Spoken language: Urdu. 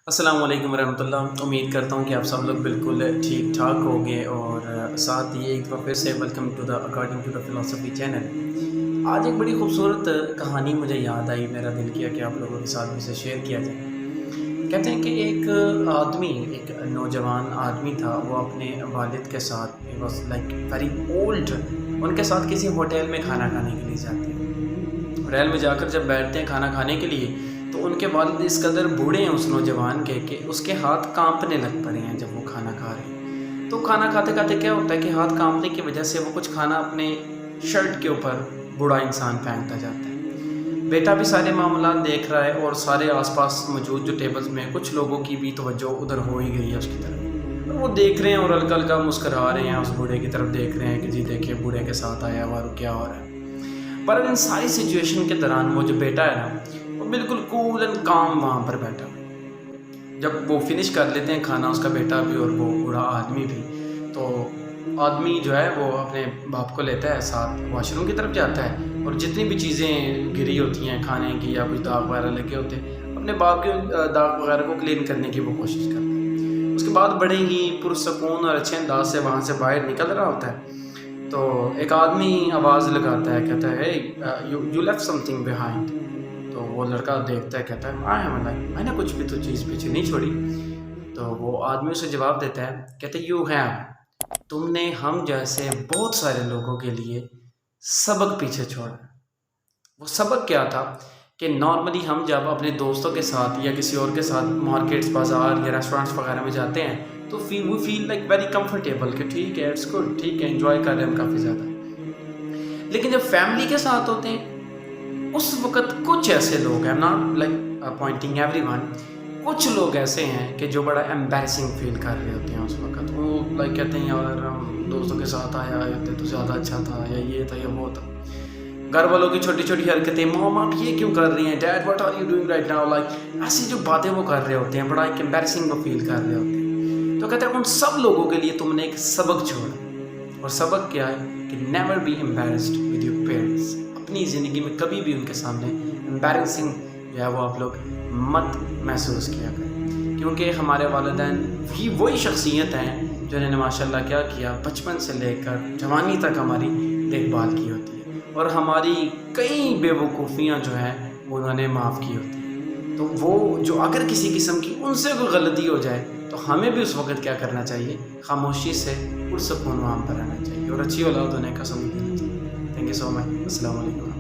السلام علیکم ورحمۃ اللہ۔ امید کرتا ہوں کہ آپ سب لوگ بالکل ٹھیک ٹھاک ہوں گے، اور ساتھ ہی ایک دفعہ پھر سے welcome to the according to the philosophy channel. آج ایک بڑی خوبصورت کہانی مجھے یاد آئی، میرا دل کیا کہ آپ لوگوں کے ساتھ بھی اسے شیئر کیا جائے۔ کہتے ہیں کہ ایک ایک نوجوان آدمی تھا، وہ اپنے والد کے ساتھ واز لائک ویری اولڈ، ان کے ساتھ کسی ہوٹل میں کھانا کھانے کے لیے جاتے ہیں۔ ہوٹل میں جا کر جب بیٹھتے ہیں کھانا کھانے کے لیے، تو ان کے والد اس قدر بوڑھے ہیں اس نوجوان کے کہ اس کے ہاتھ کانپنے لگ پڑے ہیں جب وہ کھانا کھا رہے ہیں۔ تو کھانا کھاتے کھاتے کیا ہوتا ہے کہ ہاتھ کانپنے کی وجہ سے وہ کچھ کھانا اپنے شرٹ کے اوپر بوڑھا انسان پھینکتا جاتا ہے۔ بیٹا بھی سارے معاملات دیکھ رہا ہے، اور سارے آس پاس موجود جو ٹیبلز میں کچھ لوگوں کی بھی توجہ ادھر ہو ہی گئی ہے اس کی طرف، اور وہ دیکھ رہے ہیں اور ہلکا ہلکا مسکرا رہے ہیں، اس بوڑھے کی طرف دیکھ رہے ہیں کہ جی دیکھیں بوڑھے کے ساتھ آیا ہوا کیا ہو رہا ہے۔ پر ان ساری سچویشن کے دوران وہ جو بیٹا ہے نا، وہ بالکل کول اینڈ کام وہاں پر بیٹھا۔ جب وہ فنش کر لیتے ہیں کھانا، اس کا بیٹا بھی اور وہ بوڑھا آدمی بھی، تو آدمی جو ہے وہ اپنے باپ کو لیتا ہے ساتھ، واش روم کی طرف جاتا ہے، اور جتنی بھی چیزیں گری ہوتی ہیں کھانے کی یا کچھ داغ وغیرہ لگے ہوتے ہیں، اپنے باپ کے داغ وغیرہ کو کلین کرنے کی وہ کوشش کرتا ہے۔ اس کے بعد بڑے ہی پرسکون اور اچھے انداز سے وہاں سے باہر نکل رہا ہوتا ہے، تو ایک آدمی آواز لگاتا ہے، کہتا ہے you left some thing behind. تو وہ لڑکا دیکھتا ہے، کہتا ہے میں نے کچھ بھی تو چیز پیچھے نہیں چھوڑی۔ تو وہ آدمی اسے جواب دیتا ہے، کہتا ہے یو ہیو، تم نے ہم جیسے بہت سارے لوگوں کے لیے سبق پیچھے چھوڑا۔ وہ سبق کیا تھا کہ نارملی ہم جب اپنے دوستوں کے ساتھ یا کسی اور کے ساتھ مارکیٹس، بازار یا ریسٹورینٹس وغیرہ میں جاتے ہیں، تو وی فیل لائک ویری کمفرٹیبل کہ ٹھیک ہے اٹس گڈ، ٹھیک ہے انجوائے کر رہے ہیں ہم کافی زیادہ۔ لیکن جب فیملی کے ساتھ ہوتے ہیں، اس وقت کچھ ایسے لوگ ہیں، not like pointing every one, کچھ لوگ ایسے ہیں کہ جو بڑا ایمبیرسنگ فیل کر رہے ہوتے ہیں اس وقت۔ وہ لائک کہتے ہیں یار ہم دوستوں کے ساتھ آیا ہوتے تو زیادہ اچھا تھا، یا یہ تھا یا وہ تھا۔ گھر والوں کی چھوٹی چھوٹی حرکتیں، مام آپ یہ کیوں کر رہی ہیں، dad what are you doing right now, like ایسی جو باتیں وہ کر رہے ہوتے ہیں، بڑا ایک ایمبیرسنگ وہ فیل کر رہے ہوتے ہیں۔ تو کہتے ہیں ان سب لوگوں کے لیے تم نے ایک سبق چھوڑا، اور سبق کیا ہے کہ never be embarrassed with your parents. اپنی زندگی میں کبھی بھی ان کے سامنے ایمبیرسنگ جو ہے وہ آپ لوگ مت محسوس کیا کریں، کیونکہ ہمارے والدین ہی وہی شخصیت ہیں جنہوں نے ماشاء اللہ کیا کیا، بچپن سے لے کر جوانی تک ہماری دیکھ بھال کی ہوتی ہے، اور ہماری کئی بے وقوفیاں جو ہیں وہ انہوں نے معاف کی ہوتی ہیں۔ تو وہ جو اگر کسی قسم کی ان سے کوئی غلطی ہو جائے، تو ہمیں بھی اس وقت کیا کرنا چاہیے، خاموشی سے پرسکون وہاں پر رہنا چاہیے، اور اچھی اولاد ہونے کا سبق دینا چاہیے۔ تھینک یو سو مچ۔ السلام علیکم۔